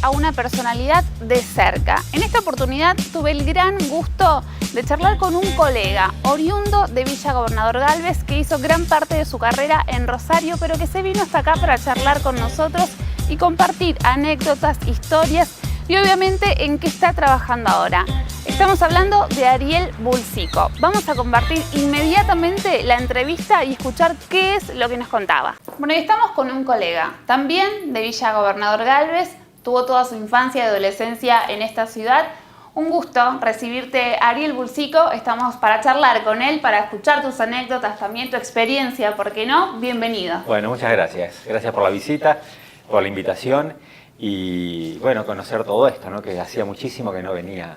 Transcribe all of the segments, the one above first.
a una personalidad de cerca. En esta oportunidad tuve el gran gusto de charlar con un colega oriundo de Villa Gobernador Galvez que hizo gran parte de su carrera en Rosario, pero que se vino hasta acá para charlar con nosotros y compartir anécdotas, historias y obviamente en qué está trabajando ahora. Estamos hablando de Ariel Bulsico. Vamos a compartir inmediatamente la entrevista y escuchar qué es lo que nos contaba. Bueno, y estamos con un colega, también de Villa Gobernador Galvez, tuvo toda su infancia y adolescencia en esta ciudad. Un gusto recibirte, Ariel Bulsico. Estamos para charlar con él, para escuchar tus anécdotas, también tu experiencia, ¿por qué no? Bienvenido. Bueno, muchas gracias. Gracias por la visita, por la invitación y, bueno, conocer todo esto, ¿no? Que hacía muchísimo que no venía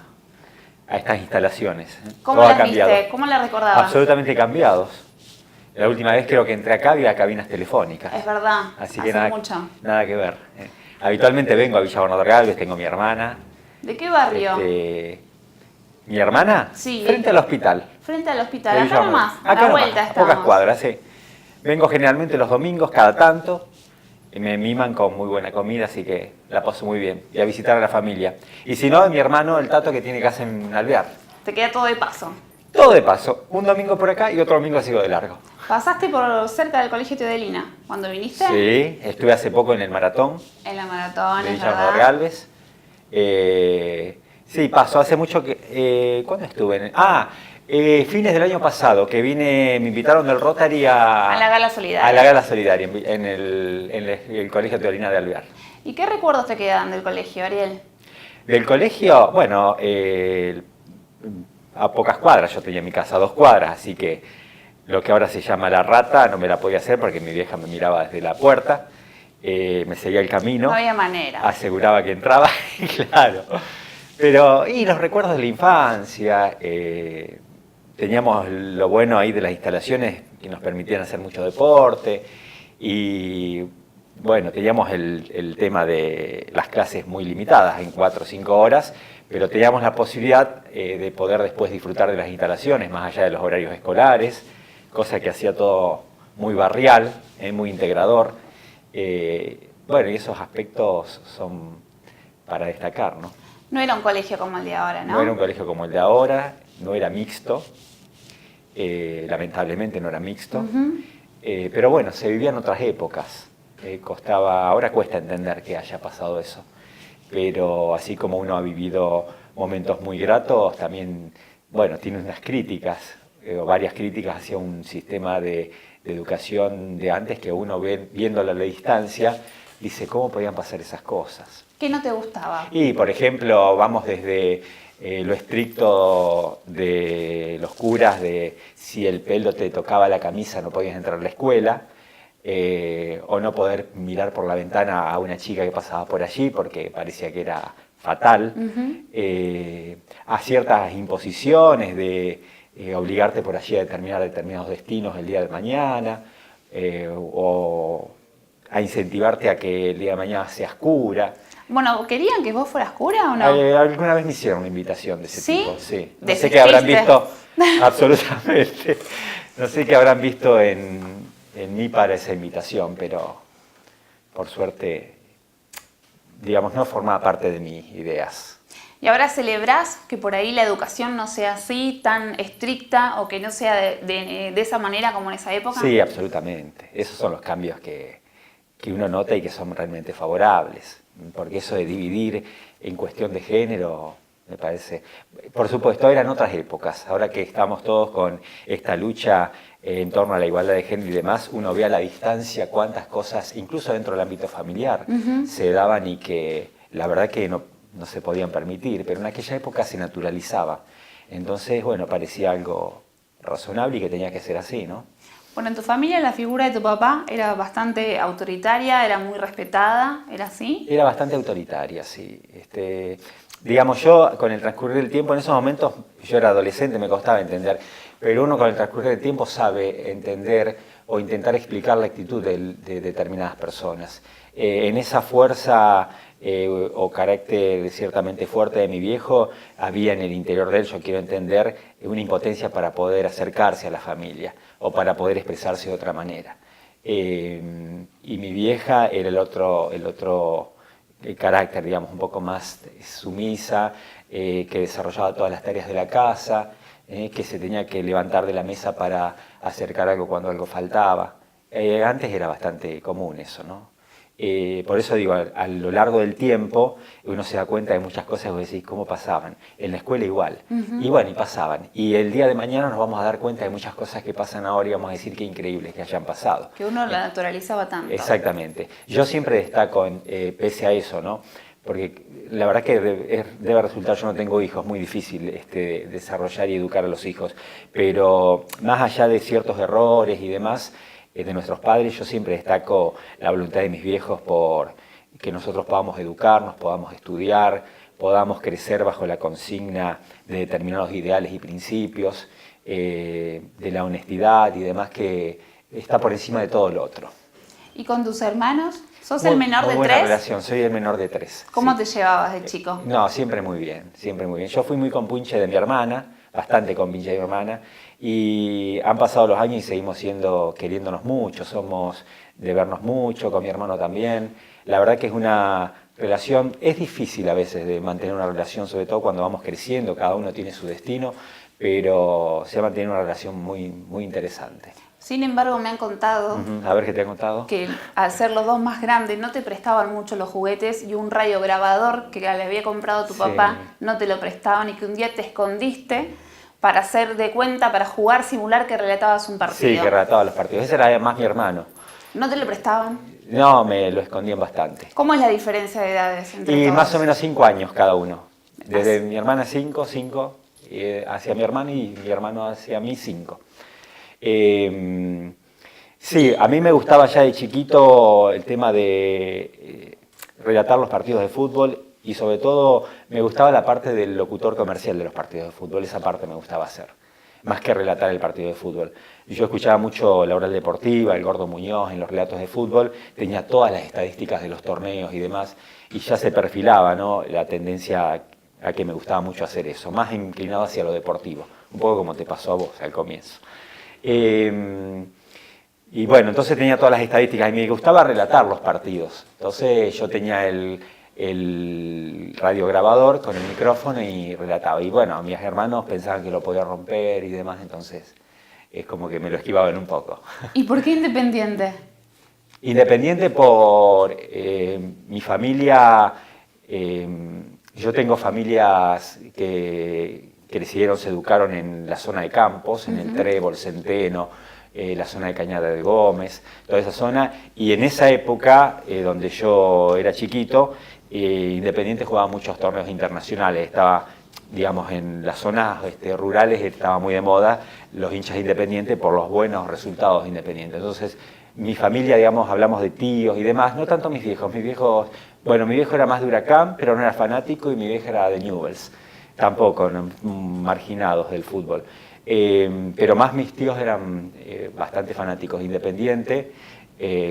a estas instalaciones. ¿Cómo las viste? ¿Cómo las recordabas? Absolutamente cambiados. La última vez creo que entré acá había cabinas telefónicas. Es verdad, así hace que mucho. Nada que ver. Habitualmente vengo a Villa Gobernador Galvez, tengo mi hermana. ¿De qué barrio? ¿Mi hermana? Sí. Frente al hospital. Frente al hospital, acá nomás, a acá la nomás, vuelta a estamos. pocas cuadras, sí. Vengo generalmente los domingos, cada tanto. Y me miman con muy buena comida, así que la paso muy bien. Y a visitar a la familia. Y si no, mi hermano, el Tato, que tiene casa en Alvear. Te queda todo de paso. Todo de paso. Un domingo por acá y otro domingo sigo de largo. ¿Pasaste por cerca del Colegio Teodelina cuando viniste? Sí, estuve hace poco en el maratón. En la maratón, de es Villa verdad. Gobernador Galvez. Sí, pasó hace mucho que... ¿Cuándo estuve? Fines del año pasado, que me invitaron del Rotary a la Gala Solidaria. A la Gala Solidaria, en el Colegio Teodelina de Alvear. ¿Y qué recuerdos te quedan del colegio, Ariel? Del colegio, bueno, a pocas cuadras, yo tenía mi casa a 2 cuadras, así que lo que ahora se llama La Rata no me la podía hacer porque mi vieja me miraba desde la puerta, me seguía el camino. No había manera. Aseguraba que entraba, claro. Pero, y los recuerdos de la infancia, teníamos lo bueno ahí de las instalaciones que nos permitían hacer mucho deporte y bueno, teníamos el tema de las clases muy limitadas en 4 o 5 horas, pero teníamos la posibilidad de poder después disfrutar de las instalaciones más allá de los horarios escolares, cosa que hacía todo muy barrial, muy integrador. Bueno, y esos aspectos son para destacar, ¿no? No era un colegio como el de ahora, ¿no? No era un colegio como el de ahora, no era mixto, lamentablemente no era mixto, pero bueno, se vivían otras épocas. Ahora cuesta entender que haya pasado eso, pero así como uno ha vivido momentos muy gratos, también, bueno, tiene unas críticas, varias críticas hacia un sistema de educación de antes que uno viéndolo a la distancia, dice, ¿cómo podían pasar esas cosas? ¿Qué no te gustaba? Y, por ejemplo, vamos desde lo estricto de los curas, de si el pelo te tocaba la camisa no podías entrar a la escuela, o no poder mirar por la ventana a una chica que pasaba por allí porque parecía que era fatal, a ciertas imposiciones de obligarte por allí a determinar determinados destinos el día de mañana, o a incentivarte a que el día de mañana seas cura. Bueno, ¿querían que vos fueras cura o no? Alguna vez me hicieron una invitación de ese tipo, sí. No sé qué habrán visto, absolutamente, no sé qué habrán visto en mí para esa invitación, pero por suerte, digamos, no formaba parte de mis ideas. ¿Y ahora celebrás que por ahí la educación no sea así, tan estricta, o que no sea de esa manera como en esa época? Sí, absolutamente. Esos son los cambios que uno nota y que son realmente favorables. Porque eso de dividir en cuestión de género, me parece... Por supuesto, eran otras épocas. Ahora que estamos todos con esta lucha en torno a la igualdad de género y demás, uno ve a la distancia cuántas cosas, incluso dentro del ámbito familiar, se daban y que la verdad que no se podían permitir, pero en aquella época se naturalizaba. Entonces, bueno, parecía algo razonable y que tenía que ser así, ¿no? Bueno, en tu familia la figura de tu papá era bastante autoritaria, era muy respetada, ¿era así? Era bastante autoritaria, sí. Digamos, yo con el transcurrir del tiempo, en esos momentos, yo era adolescente, me costaba entender, pero uno con el transcurrir del tiempo sabe entender o intentar explicar la actitud de determinadas personas. En esa fuerza o carácter ciertamente fuerte de mi viejo, había en el interior de él, yo quiero entender, una impotencia para poder acercarse a la familia o para poder expresarse de otra manera. Y mi vieja era el otro carácter, digamos, un poco más sumisa, que desarrollaba todas las tareas de la casa, que se tenía que levantar de la mesa para acercar algo cuando algo faltaba. Antes era bastante común eso, ¿no? Por eso digo, a lo largo del tiempo uno se da cuenta de muchas cosas y vos decís, ¿cómo pasaban? En la escuela igual. Y bueno, y pasaban. Y el día de mañana nos vamos a dar cuenta de muchas cosas que pasan ahora y vamos a decir qué increíbles que hayan pasado. Que uno la naturalizaba tanto. Exactamente. Yo siempre destaco, pese a eso, ¿no? Porque la verdad que debe resultar, yo no tengo hijos, muy difícil desarrollar y educar a los hijos, pero más allá de ciertos errores y demás, de nuestros padres, yo siempre destaco la voluntad de mis viejos por que nosotros podamos educarnos, podamos estudiar, podamos crecer bajo la consigna de determinados ideales y principios, de la honestidad y demás, que está por encima de todo lo otro. ¿Y con tus hermanos? ¿Sos el menor de buena 3? Relación, soy el menor de 3. ¿Cómo sí. te llevabas de chico? No, siempre muy bien, siempre muy bien. Yo fui muy compinche de mi hermana, bastante compinche de mi hermana, y han pasado los años y seguimos queriéndonos mucho, somos de vernos mucho, con mi hermano también. La verdad que es una relación, es difícil a veces de mantener una relación, sobre todo cuando vamos creciendo, cada uno tiene su destino, pero se ha mantenido una relación muy, muy interesante. Sin embargo, me han contado A ver qué te han contado. que al ser los dos más grandes no te prestaban mucho los juguetes y un radio grabador que le había comprado tu papá no te lo prestaban y que un día te escondiste para hacer de cuenta, para jugar, simular que relatabas un partido. Sí, que relataba los partidos. Ese era más mi hermano. ¿No te lo prestaban? No, me lo escondían bastante. ¿Cómo es la diferencia de edades entre Y todos? más o menos 5 años cada uno. Desde mi hermana 5 hacia mi hermano y mi hermano hacia mí 5. Sí, a mí me gustaba ya de chiquito el tema de relatar los partidos de fútbol y sobre todo me gustaba la parte del locutor comercial de los partidos de fútbol, esa parte me gustaba hacer, más que relatar el partido de fútbol. Yo escuchaba mucho la Oral Deportiva, el Gordo Muñoz en los relatos de fútbol, tenía todas las estadísticas de los torneos y demás, y ya se perfilaba, ¿no?, la tendencia a que me gustaba mucho hacer eso, más inclinado hacia lo deportivo, un poco como te pasó a vos al comienzo. Y bueno, entonces tenía todas las estadísticas y me gustaba relatar los partidos. Entonces yo tenía el radiograbador con el micrófono y relataba. Y bueno, mis hermanos pensaban que lo podía romper y demás, entonces es como que me lo esquivaban un poco. ¿Y por qué Independiente? Independiente por mi familia. Yo tengo familias que crecieron, se educaron en la zona de Campos, en el Trébol, Centeno, la zona de Cañada de Gómez, toda esa zona, y en esa época, donde yo era chiquito, Independiente jugaba muchos torneos internacionales, estaba, digamos, en las zonas rurales estaba muy de moda los hinchas de Independiente por los buenos resultados de Independiente. Entonces, mi familia, digamos, hablamos de tíos y demás, no tanto mis viejos, bueno, mi viejo era más de Huracán, pero no era fanático, y mi vieja era de Newell's. Tampoco, ¿no?, marginados del fútbol. Pero más mis tíos eran bastante fanáticos de Independiente,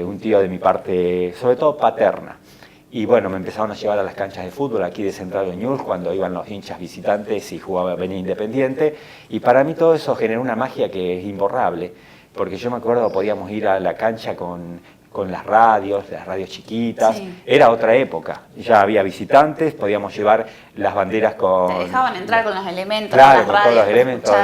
un tío de mi parte, sobre todo paterna. Y bueno, me empezaron a llevar a las canchas de fútbol aquí de Central de Ñul cuando iban los hinchas visitantes y venía Independiente. Y para mí todo eso generó una magia que es imborrable, porque yo me acuerdo podíamos ir a la cancha con las radios chiquitas, sí. Era otra época, ya había visitantes, podíamos llevar las banderas con... Te dejaban entrar con los elementos, claro, de las con radios, todos los elementos,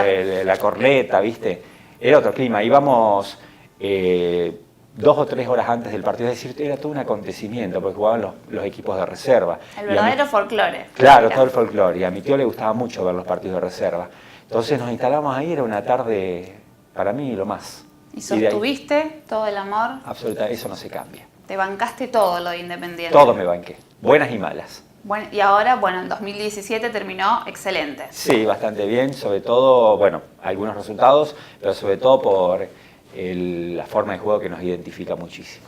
la corneta, ¿viste? Era otro clima, íbamos 2 o 3 horas antes del partido, es decir, era todo un acontecimiento, porque jugaban los equipos de reserva. El verdadero folclore. Claro, todo el folclore, y a mi tío le gustaba mucho ver los partidos de reserva. Entonces nos instalamos ahí, era una tarde, para mí, lo más. ¿Y sostuviste todo el amor? Absolutamente, eso no se cambia. ¿Te bancaste todo lo de Independiente? Todo me banqué, buenas y malas. Bueno, y ahora, bueno, en 2017 terminó excelente. Sí, bastante bien, sobre todo, bueno, algunos resultados, pero sobre todo por la forma de juego que nos identifica muchísimo.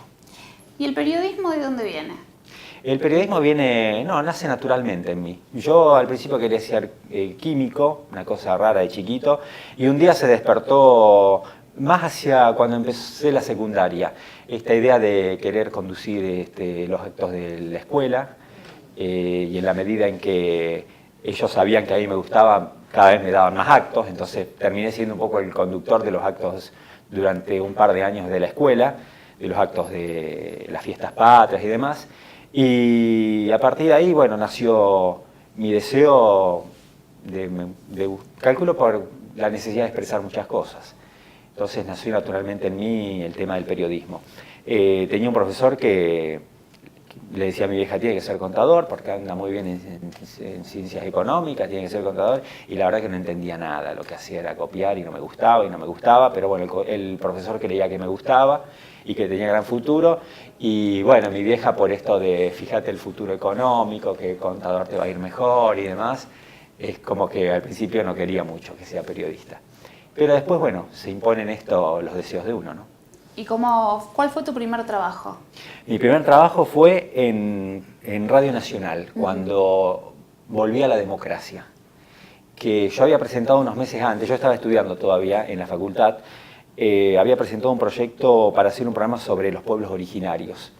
¿Y el periodismo de dónde viene? El periodismo nace naturalmente en mí. Yo al principio quería ser químico, una cosa rara de chiquito, y un día se despertó... Más hacia cuando empecé la secundaria, esta idea de querer conducir los actos de la escuela, y en la medida en que ellos sabían que a mí me gustaba, cada vez me daban más actos, entonces terminé siendo un poco el conductor de los actos durante un par de años de la escuela, de los actos de las fiestas patrias y demás, Y a partir de ahí, bueno, nació mi deseo calculo por la necesidad de expresar muchas cosas. Entonces nació naturalmente en mí el tema del periodismo. Tenía un profesor que le decía a mi vieja, tiene que ser contador, porque anda muy bien en ciencias económicas, tiene que ser contador, y la verdad que no entendía nada, lo que hacía era copiar y no me gustaba, pero bueno, el profesor creía que me gustaba y que tenía gran futuro, y bueno, mi vieja por esto de, fíjate el futuro económico, que contador te va a ir mejor y demás, es como que al principio no quería mucho que sea periodista. Pero después, bueno, se imponen esto los deseos de uno, ¿no? ¿Y cuál fue tu primer trabajo? Mi primer trabajo fue en Radio Nacional, cuando volví a la democracia, que yo había presentado unos meses antes, yo estaba estudiando todavía en la facultad, había presentado un proyecto para hacer un programa sobre los pueblos originarios,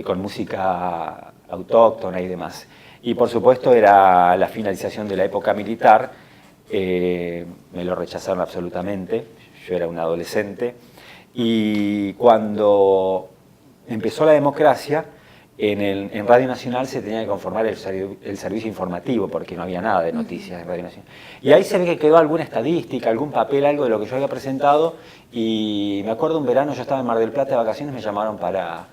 con música autóctona y demás. Y por supuesto era la finalización de la época militar, me lo rechazaron absolutamente, yo era un adolescente, y cuando empezó la democracia, en Radio Nacional se tenía que conformar el servicio informativo, porque no había nada de noticias en Radio Nacional. Y ahí se ve que quedó alguna estadística, algún papel, algo de lo que yo había presentado, y me acuerdo un verano, yo estaba en Mar del Plata de vacaciones, me llamaron para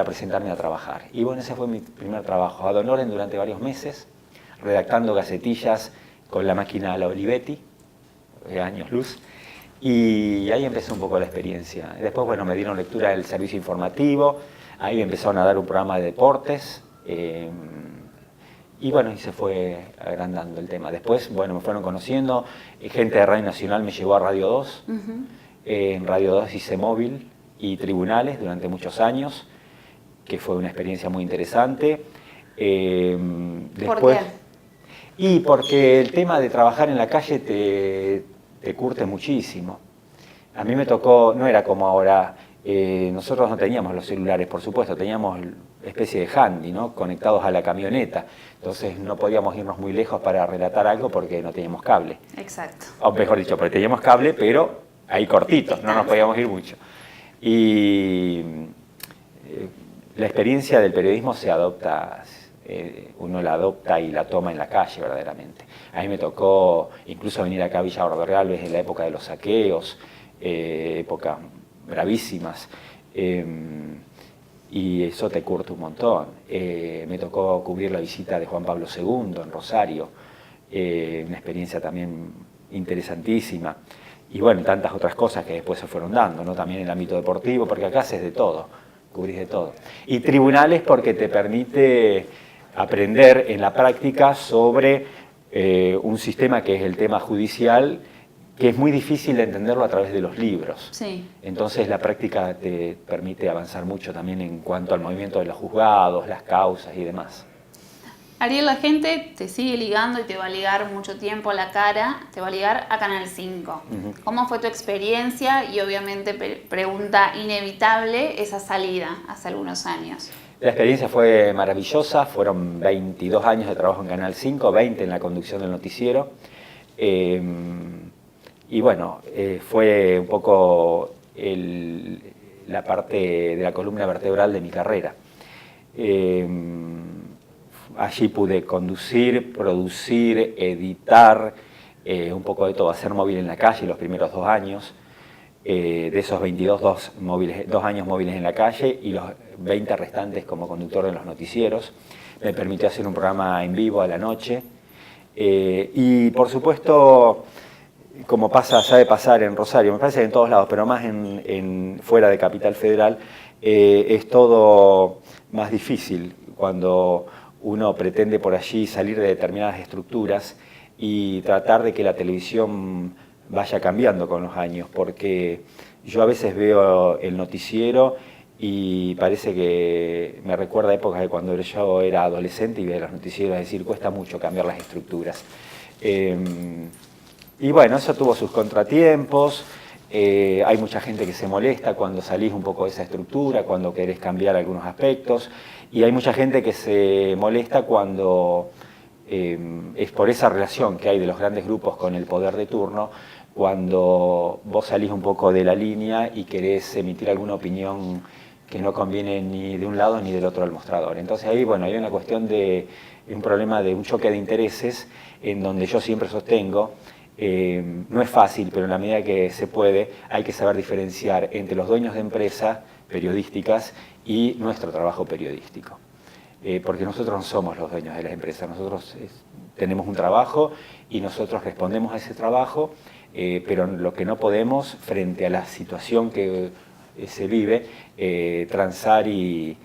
presentarme a trabajar. Y bueno, ese fue mi primer trabajo, ad honorem durante varios meses, redactando gacetillas con la máquina La Olivetti, de años luz, y ahí empezó un poco la experiencia. Después, bueno, me dieron lectura del servicio informativo, ahí me empezaron a dar un programa de deportes, y bueno, y se fue agrandando el tema. Después, bueno, me fueron conociendo, gente de Radio Nacional me llevó a Radio 2, en Radio 2 hice móvil y tribunales durante muchos años, que fue una experiencia muy interesante. Después, ¿por qué? Y porque el tema de trabajar en la calle te curte muchísimo. A mí me tocó, no era como ahora, nosotros no teníamos los celulares, por supuesto, teníamos especie de handy, ¿no? Conectados a la camioneta, entonces no podíamos irnos muy lejos para relatar algo porque no teníamos cable. Exacto. O mejor dicho, porque teníamos cable, pero ahí cortitos, no nos podíamos ir mucho. Y la experiencia del periodismo se adopta, uno la adopta y la toma en la calle verdaderamente. A mí me tocó incluso venir acá a Villa Bernardo Galvez en la época de los saqueos, épocas bravísimas, y eso te curte un montón. Me tocó cubrir la visita de Juan Pablo II en Rosario, una experiencia también interesantísima. Y bueno, tantas otras cosas que después se fueron dando, ¿no? También en el ámbito deportivo, porque acá haces de todo, cubrís de todo. Y tribunales porque te permite aprender en la práctica sobre un sistema que es el tema judicial, que es muy difícil de entenderlo a través de los libros. Sí. Entonces la práctica te permite avanzar mucho también en cuanto al movimiento de los juzgados, las causas y demás. Ariel, la gente te sigue ligando y te va a ligar mucho tiempo a la cara, te va a ligar a Canal 5. ¿Cómo fue tu experiencia? Y obviamente, pregunta inevitable, esa salida hace algunos años. La experiencia fue maravillosa, fueron 22 años de trabajo en Canal 5, 20 en la conducción del noticiero. Y bueno, fue un poco la parte de la columna vertebral de mi carrera. Allí pude conducir, producir, editar, un poco de todo, hacer móvil en la calle los primeros 2 años. De esos 22, 2 años móviles en la calle y los 20 restantes como conductor de los noticieros. Me permitió hacer un programa en vivo a la noche. Y por supuesto, como sabe pasar en Rosario, me parece que en todos lados, pero más fuera de Capital Federal, es todo más difícil cuando uno pretende por allí salir de determinadas estructuras y tratar de que la televisión vaya cambiando con los años, porque yo a veces veo el noticiero y parece que me recuerda a épocas de cuando yo era adolescente y veía los noticieros, es decir, cuesta mucho cambiar las estructuras. Y bueno, eso tuvo sus contratiempos, hay mucha gente que se molesta cuando salís un poco de esa estructura, cuando querés cambiar algunos aspectos, y hay mucha gente que se molesta cuando es por esa relación que hay de los grandes grupos con el poder de turno, cuando vos salís un poco de la línea y querés emitir alguna opinión que no conviene ni de un lado ni del otro del mostrador. Entonces ahí, bueno, hay una cuestión de un problema de un choque de intereses en donde yo siempre sostengo, no es fácil, pero en la medida que se puede, hay que saber diferenciar entre los dueños de empresas periodísticas y nuestro trabajo periodístico. Porque nosotros no somos los dueños de las empresas, nosotros tenemos un trabajo y nosotros respondemos a ese trabajo, pero lo que no podemos, frente a la situación que se vive, transar y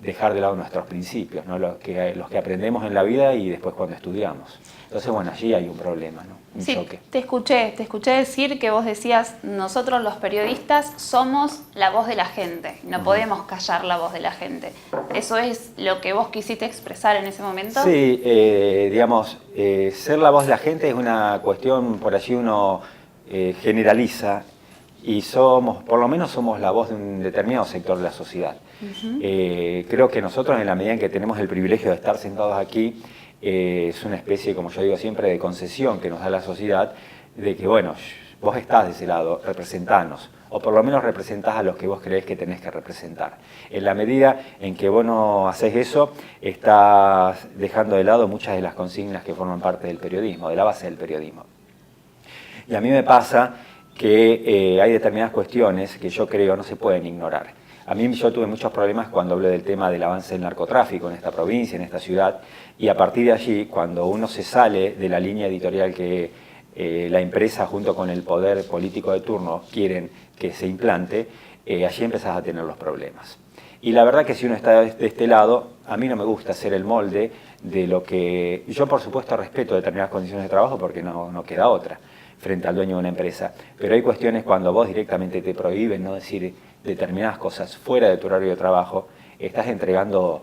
dejar de lado nuestros principios, ¿no? los que aprendemos en la vida y después cuando estudiamos. Entonces, bueno, allí hay un problema, ¿no? Un choque. Te escuché decir que vos decías, nosotros los periodistas somos la voz de la gente, no podemos callar la voz de la gente. ¿Eso es lo que vos quisiste expresar en ese momento? Sí, digamos, ser la voz de la gente es una cuestión, por allí uno generaliza, y por lo menos somos la voz de un determinado sector de la sociedad. Creo que nosotros, en la medida en que tenemos el privilegio de estar sentados aquí, es una especie, como yo digo siempre, de concesión que nos da la sociedad, de que, bueno, vos estás de ese lado, representanos, o por lo menos representás a los que vos creés que tenés que representar. En la medida en que vos no haces eso, estás dejando de lado muchas de las consignas que forman parte del periodismo, de la base del periodismo. Y a mí me pasa que hay determinadas cuestiones que yo creo no se pueden ignorar. Yo tuve muchos problemas cuando hablé del tema del avance del narcotráfico en esta provincia, en esta ciudad, y a partir de allí, cuando uno se sale de la línea editorial que la empresa junto con el poder político de turno quieren que se implante, allí empezás a tener los problemas. Y la verdad que si uno está de este lado, a mí no me gusta ser el molde de lo que... Yo, por supuesto, respeto determinadas condiciones de trabajo porque no queda otra frente al dueño de una empresa, pero hay cuestiones cuando vos directamente te prohíben no decir determinadas cosas fuera de tu horario de trabajo, estás entregando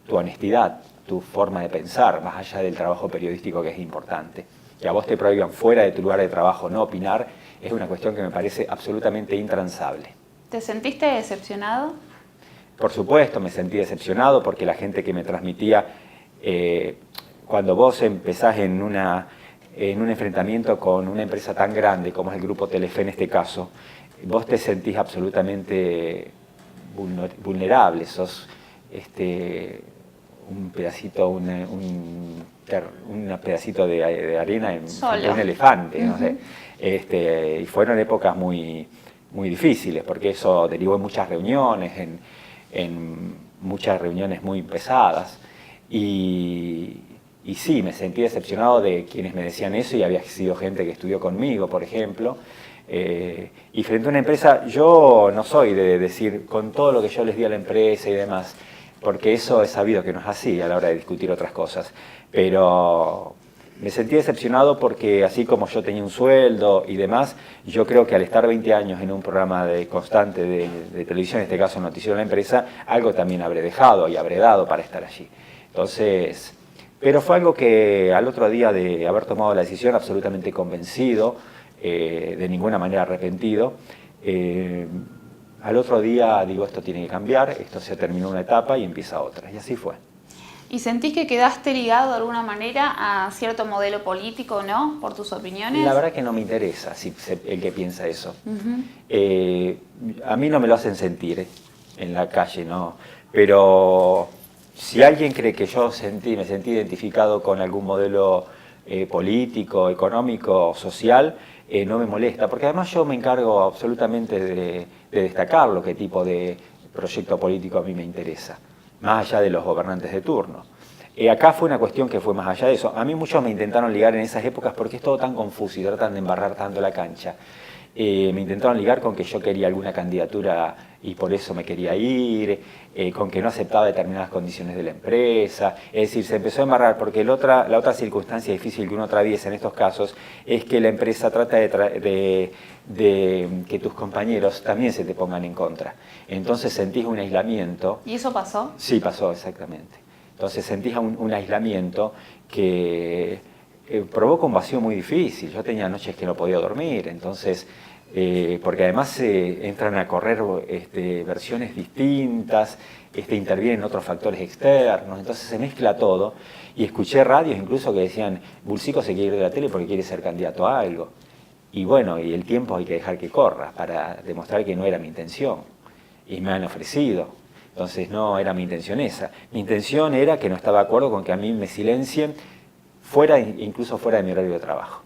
tu honestidad, tu forma de pensar, más allá del trabajo periodístico que es importante. Que a vos te prohíban fuera de tu lugar de trabajo no opinar, es una cuestión que me parece absolutamente intransable. ¿Te sentiste decepcionado? Por supuesto, me sentí decepcionado porque la gente que me transmitía, cuando vos empezás en un enfrentamiento con una empresa tan grande como es el Grupo Telefe en este caso, vos te sentís absolutamente vulnerable, sos un pedacito de arena en un elefante, no sé. Y fueron épocas muy difíciles, porque eso derivó en muchas reuniones, en muchas reuniones muy pesadas, y sí, me sentí decepcionado de quienes me decían eso, y había sido gente que estudió conmigo, por ejemplo. Y frente a una empresa, yo no soy de decir con todo lo que yo les di a la empresa y demás, porque eso es sabido que no es así a la hora de discutir otras cosas. Pero me sentí decepcionado porque así como yo tenía un sueldo y demás, yo creo que al estar 20 años en un programa constante de televisión, en este caso Noticiero de la Empresa, algo también habré dejado y habré dado para estar allí. Entonces... Pero fue algo que al otro día de haber tomado la decisión, absolutamente convencido, de ninguna manera arrepentido, al otro día digo, esto tiene que cambiar, esto se terminó una etapa y empieza otra, y así fue. ¿Y sentís que quedaste ligado de alguna manera a cierto modelo político, no? ¿Por tus opiniones? La verdad que no me interesa el que piensa eso. A mí no me lo hacen sentir en la calle, ¿no? Pero... Si alguien cree que yo me sentí identificado con algún modelo político, económico, social, no me molesta, porque además yo me encargo absolutamente de destacar qué tipo de proyecto político a mí me interesa, más allá de los gobernantes de turno. Acá fue una cuestión que fue más allá de eso. A mí muchos me intentaron ligar en esas épocas porque es todo tan confuso y tratan de embarrar tanto la cancha. Me intentaron ligar con que yo quería alguna candidatura y por eso me quería ir, con que no aceptaba determinadas condiciones de la empresa. Es decir, se empezó a embarrar porque la otra circunstancia difícil que uno atraviesa en estos casos es que la empresa trata de que tus compañeros también se te pongan en contra. Entonces sentís un aislamiento. ¿Y eso pasó? Sí, pasó, exactamente. Entonces sentís un aislamiento que provoca un vacío muy difícil. Yo tenía noches que no podía dormir, entonces, porque además entran a correr versiones distintas, intervienen otros factores externos, entonces se mezcla todo. Y escuché radios incluso que decían, Bullrich se quiere ir de la tele porque quiere ser candidato a algo. Y bueno, y el tiempo hay que dejar que corra para demostrar que no era mi intención. y me han ofrecido. Entonces no era mi intención esa. Mi intención era que no estaba de acuerdo con que a mí me silencien incluso fuera de mi horario de trabajo.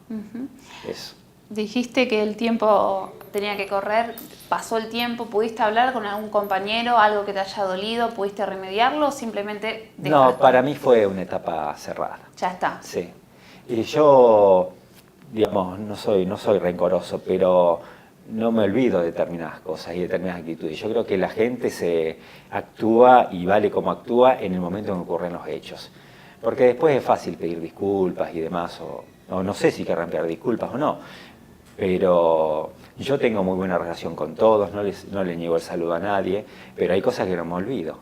Eso. Dijiste que el tiempo tenía que correr, pasó el tiempo, ¿pudiste hablar con algún compañero, algo que te haya dolido, pudiste remediarlo o simplemente dejaste? No, para mí fue una etapa cerrada. Ya está. Sí. Y yo, digamos, no soy rencoroso, pero no me olvido de determinadas cosas y determinadas actitudes. Yo creo que la gente se actúa y vale como actúa en el momento en que ocurren los hechos. Porque después es fácil pedir disculpas y demás, o no sé si querrán pedir disculpas o no, pero yo tengo muy buena relación con todos, no le niego el saludo a nadie, pero hay cosas que no me olvido.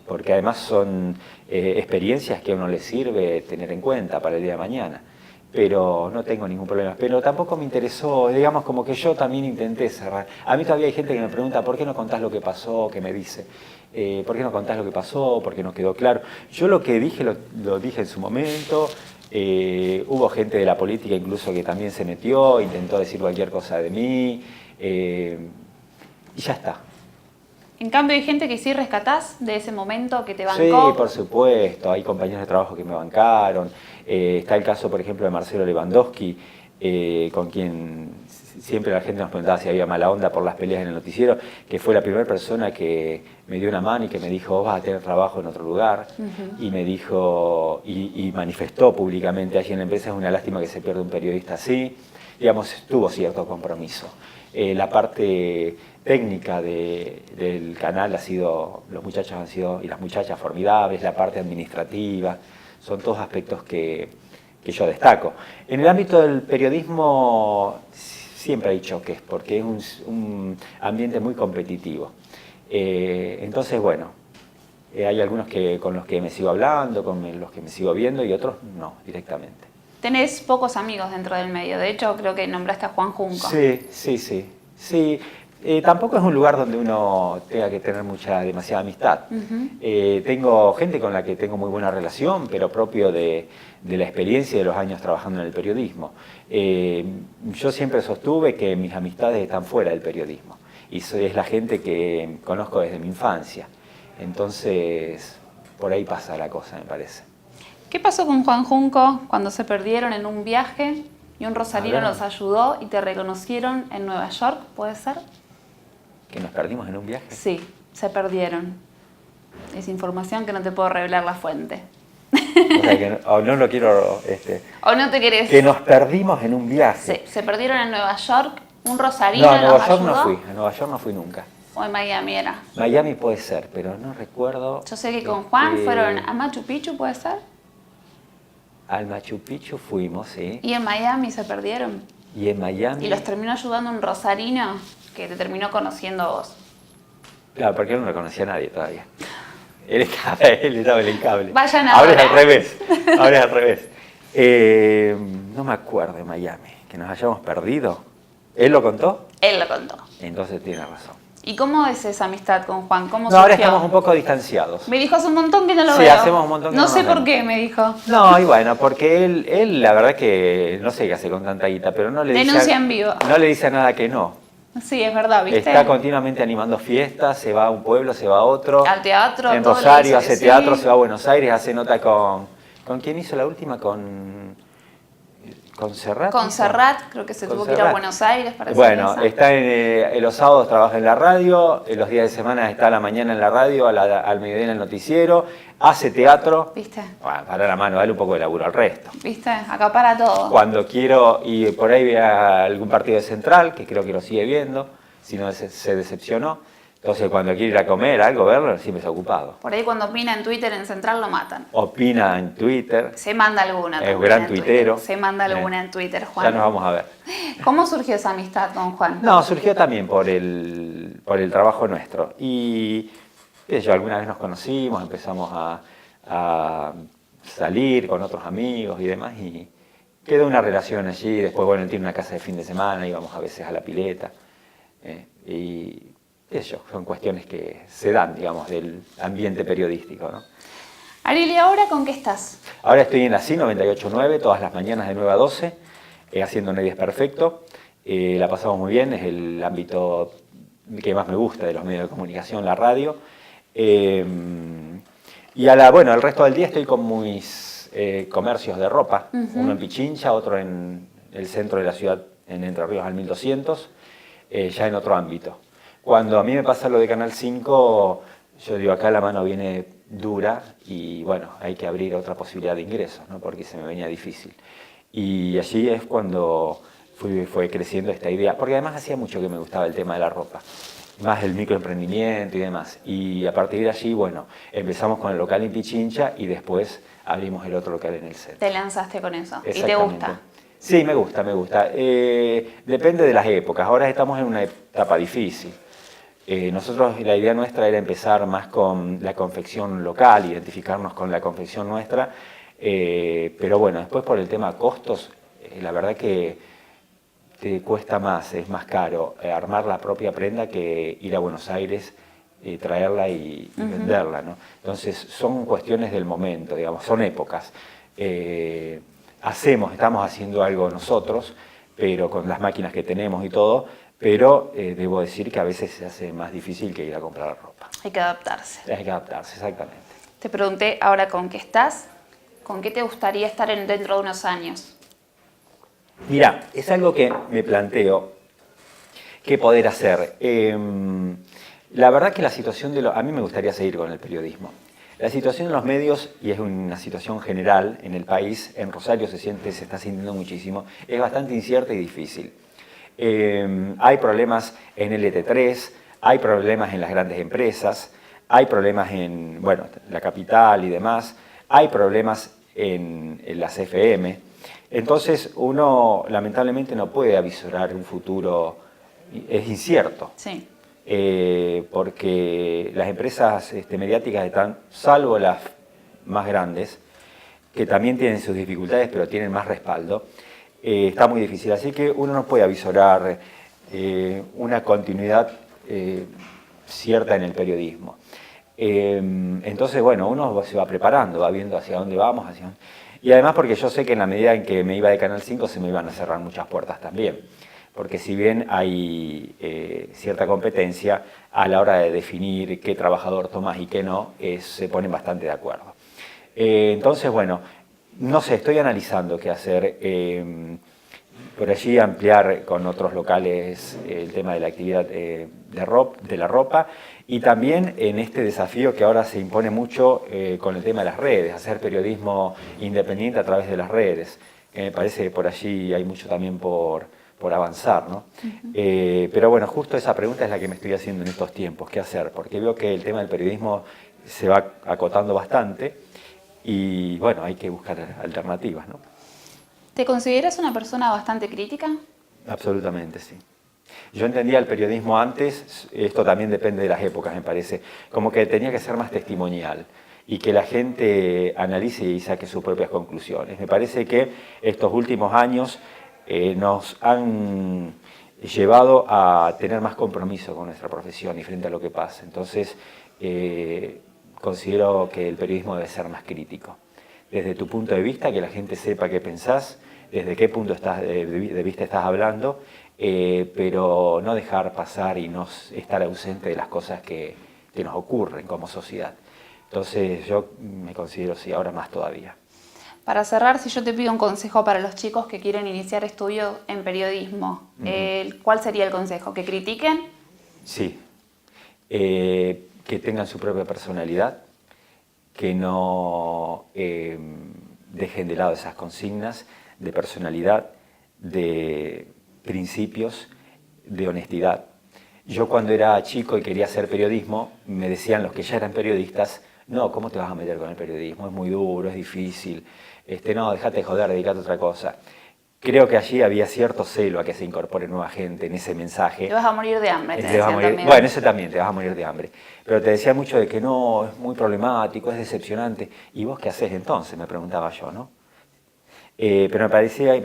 Porque además son experiencias que a uno le sirve tener en cuenta para el día de mañana. Pero no tengo ningún problema. Pero tampoco me interesó, digamos, como que yo también intenté cerrar. A mí todavía hay gente que me pregunta, ¿por qué no contás lo que pasó? Que me dice, ¿por qué no contás lo que pasó? ¿Por qué no quedó claro? Yo lo que dije, lo dije en su momento. Hubo gente de la política incluso que también se metió, intentó decir cualquier cosa de mí. Y ya está. En cambio hay gente que sí rescatás de ese momento que te bancó. Sí, por supuesto, hay compañeros de trabajo que me bancaron. Está el caso, por ejemplo, de Marcelo Lewandowski, con quien siempre la gente nos preguntaba si había mala onda por las peleas en el noticiero, que fue la primera persona que me dio una mano y que me dijo, vos vas a tener trabajo en otro lugar. Y me dijo, y manifestó públicamente allí en la empresa, es una lástima que se pierda un periodista así. Digamos, tuvo cierto compromiso. La parte técnica del canal los muchachos han sido, y las muchachas formidables, la parte administrativa, son todos aspectos que yo destaco. En el ámbito del periodismo siempre hay choques, porque es un ambiente muy competitivo. Entonces, bueno, hay algunos con los que me sigo hablando, con los que me sigo viendo, y otros no, directamente. Tenés pocos amigos dentro del medio, de hecho creo que nombraste a Juan Junco. Sí. Tampoco es un lugar donde uno tenga que tener demasiada amistad. Tengo gente con la que tengo muy buena relación, pero propio de la experiencia de los años trabajando en el periodismo. Yo siempre sostuve que mis amistades están fuera del periodismo, y es la gente que conozco desde mi infancia. Entonces, por ahí pasa la cosa, me parece. ¿Qué pasó con Juan Junco cuando se perdieron en un viaje y un rosarino los ayudó y te reconocieron en Nueva York? ¿Puede ser? ¿Que nos perdimos en un viaje? Sí, se perdieron. Es información que no te puedo revelar la fuente. O sea, que no lo quiero... ¿O no te querés? Que nos perdimos en un viaje. Sí, se perdieron en Nueva York, un rosarino No, a Nueva York ayudó. no fui, a Nueva York no fui nunca. O en Miami era. Miami puede ser, pero no recuerdo... Yo sé que con Juan fueron a Machu Picchu, ¿puede ser? Al Machu Picchu fuimos, sí. Y en Miami se perdieron. Y en Miami... Y los terminó ayudando un rosarino que te terminó conociendo a vos. Claro, porque él no lo conocía a nadie todavía. Él estaba en el cable. Vayan ahora. ahora. Es al revés. Ahora es al revés. No me acuerdo de Miami, que nos hayamos perdido. ¿Él lo contó? Él lo contó. Entonces tiene razón. ¿Y cómo es esa amistad con Juan? ¿Cómo No, surgió? ahora estamos un poco distanciados. Me dijo hace un montón que no lo Sí, veo. hacemos un montón que no no sé nos por vemos. qué, me dijo. No, y bueno, porque él la verdad que no sé qué hace con tanta guita, pero no le Denuncia en vivo. No le dice nada que no. Sí, es verdad, ¿viste? Está continuamente animando fiestas, se va a un pueblo, se va a otro. Al teatro. En todo Rosario le hace dice que teatro, sí. se va a Buenos Aires, hace nota con... ¿Con quién hizo la última? Con Serrat. Con Serrat, creo que se tuvo que ir a Serrat. Buenos Aires para hacer Bueno, esa. está en los sábados trabaja en la radio, en los días de semana está a la mañana en la radio, al mediodía en el noticiero, hace teatro. ¿Viste? Bueno, para la mano, dale un poco de laburo al resto. ¿Viste? Acapara todo. Cuando quiero, y por ahí vea algún partido de Central, que creo que lo sigue viendo, si no se decepcionó. Entonces cuando quiere ir a comer algo, verlo, siempre está ocupado. Por ahí cuando opina en Twitter en Central lo matan. Opina en Twitter, Se manda alguna. es también gran en Twitter. tuitero. Se manda alguna en Twitter, Juan. Ya nos vamos a ver. ¿Cómo surgió esa amistad con Juan? No, surgió también por el trabajo nuestro. Y alguna vez nos conocimos, empezamos a salir con otros amigos y demás, y quedó una relación allí. Después, bueno, él tiene una casa de fin de semana, íbamos a veces a la pileta. Y son cuestiones que se dan, digamos, del ambiente periodístico, ¿no? Ariel, ¿y ahora con qué estás? Ahora estoy en la CI 98.9, todas las mañanas de 9 a 12, haciendo Nadie es Perfecto. La pasamos muy bien, es el ámbito que más me gusta de los medios de comunicación, la radio. Y bueno, el resto del día estoy con mis comercios de ropa, uno en Pichincha, otro en el centro de la ciudad, en Entre Ríos al 1200, ya en otro ámbito. Cuando a mí me pasa lo de Canal 5, yo digo, acá la mano viene dura y bueno, hay que abrir otra posibilidad de ingresos, ¿no? Porque se me venía difícil. Y allí es cuando fue creciendo esta idea, porque además hacía mucho que me gustaba el tema de la ropa, más el microemprendimiento y demás. Y a partir de allí, bueno, empezamos con el local en Pichincha y después abrimos el otro local en el centro. Te lanzaste con eso. ¿Y te gusta? Sí, me gusta, me gusta. Depende de las épocas. Ahora estamos en una etapa difícil. Nosotros, la idea nuestra era empezar más con la confección local, identificarnos con la confección nuestra, pero bueno, después por el tema costos, la verdad que te cuesta más, es más caro armar la propia prenda que ir a Buenos Aires, traerla y venderla, ¿no? Entonces son cuestiones del momento, digamos, son épocas. Estamos haciendo algo nosotros, pero con las máquinas que tenemos y todo, pero debo decir que a veces se hace más difícil que ir a comprar ropa. Hay que adaptarse. Hay que adaptarse, exactamente. Te pregunté ahora con qué estás, ¿con qué te gustaría estar dentro de unos años? Mira, es algo que me planteo, qué poder hacer. La verdad que la situación a mí me gustaría seguir con el periodismo. La situación en los medios, y es una situación general en el país, en Rosario se está sintiendo muchísimo, es bastante incierta y difícil. Hay problemas en LT3, hay problemas en las grandes empresas, hay problemas en la capital y demás, hay problemas en las FM. Entonces uno lamentablemente no puede avisorar un futuro, es incierto. Sí. Porque las empresas mediáticas están, salvo las más grandes, que también tienen sus dificultades, pero tienen más respaldo, está muy difícil. Así que uno no puede avisorar una continuidad cierta en el periodismo. Entonces, bueno, uno se va preparando, va viendo hacia dónde vamos. Y además porque yo sé que en la medida en que me iba de Canal 5 se me iban a cerrar muchas puertas también. Porque si bien hay cierta competencia, a la hora de definir qué trabajador tomas y qué no, se ponen bastante de acuerdo. Entonces, bueno, no sé, estoy analizando qué hacer. Por allí ampliar con otros locales el tema de la actividad de la ropa y también en este desafío que ahora se impone mucho con el tema de las redes, hacer periodismo independiente a través de las redes. Me parece que por allí hay mucho también por avanzar, ¿no? Pero bueno, justo esa pregunta es la que me estoy haciendo en estos tiempos, ¿qué hacer? Porque veo que el tema del periodismo se va acotando bastante y bueno, hay que buscar alternativas, ¿no? ¿Te consideras una persona bastante crítica? Absolutamente, sí. Yo entendía el periodismo antes, esto también depende de las épocas, me parece, como que tenía que ser más testimonial y que la gente analice y saque sus propias conclusiones. Me parece que estos últimos años nos han llevado a tener más compromiso con nuestra profesión y frente a lo que pasa. Entonces, considero que el periodismo debe ser más crítico. Desde tu punto de vista, que la gente sepa qué pensás, desde qué punto de vista estás hablando, pero no dejar pasar y no estar ausente de las cosas que nos ocurren como sociedad. Entonces, yo me considero, sí, ahora más todavía. Para cerrar, si yo te pido un consejo para los chicos que quieren iniciar estudios en periodismo, ¿cuál sería el consejo? ¿Que critiquen? Sí, que tengan su propia personalidad, que no dejen de lado esas consignas de personalidad, de principios, de honestidad. Yo cuando era chico y quería hacer periodismo, me decían los que ya eran periodistas, no, ¿cómo te vas a meter con el periodismo? Es muy duro, es difícil, no, déjate de joder, dedícate a otra cosa. Creo que allí había cierto celo a que se incorpore nueva gente en ese mensaje. Te vas a morir de hambre, te decían también. Bueno, ese también, te vas a morir de hambre. Pero te decía mucho de que no, es muy problemático, es decepcionante. ¿Y vos qué haces entonces? Me preguntaba yo, ¿no? Pero me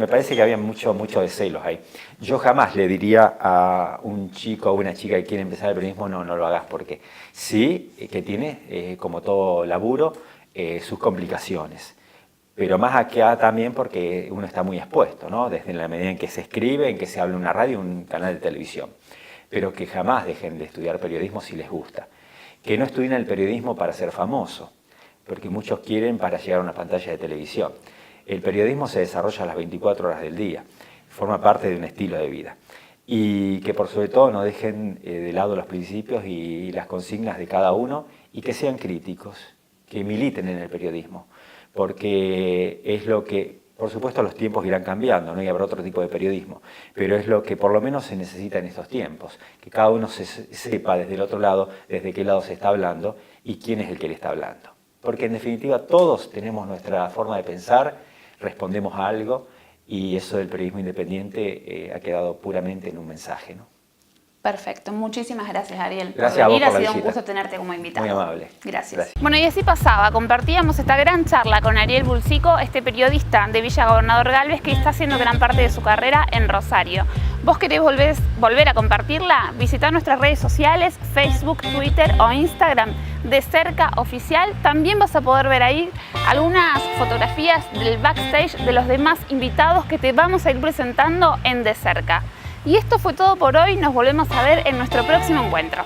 parece que había mucho de celos ahí. Yo jamás le diría a un chico o una chica que quiere empezar el periodismo, no lo hagas, porque sí que tiene, como todo laburo, sus complicaciones. Pero más acá también porque uno está muy expuesto, ¿no? Desde la medida en que se escribe, en que se habla en una radio, un canal de televisión. pero que jamás dejen de estudiar periodismo si les gusta. Que no estudien el periodismo para ser famoso, porque muchos quieren para llegar a una pantalla de televisión. El periodismo se desarrolla a las 24 horas del día, forma parte de un estilo de vida. Y que por sobre todo no dejen de lado los principios y las consignas de cada uno y que sean críticos, que militen en el periodismo, porque es lo que, por supuesto los tiempos irán cambiando, ¿no? Y habrá otro tipo de periodismo, pero es lo que por lo menos se necesita en estos tiempos, que cada uno sepa desde el otro lado, desde qué lado se está hablando y quién es el que le está hablando. Porque en definitiva todos tenemos nuestra forma de pensar, respondemos a algo, y eso del periodismo independiente ha quedado puramente en un mensaje, ¿no? Perfecto, muchísimas gracias, Ariel. Gracias a vos por la Ha sido visita. un gusto tenerte como invitado. Muy amable. Gracias. Bueno, y así pasaba, compartíamos esta gran charla con Ariel Bulsico, este periodista de Villa Gobernador Galvez que está haciendo gran parte de su carrera en Rosario. ¿Vos querés volver a compartirla? Visitá nuestras redes sociales, Facebook, Twitter o Instagram, De Cerca Oficial. También vas a poder ver ahí algunas fotografías del backstage de los demás invitados que te vamos a ir presentando en De Cerca. Y esto fue todo por hoy, nos volvemos a ver en nuestro próximo encuentro.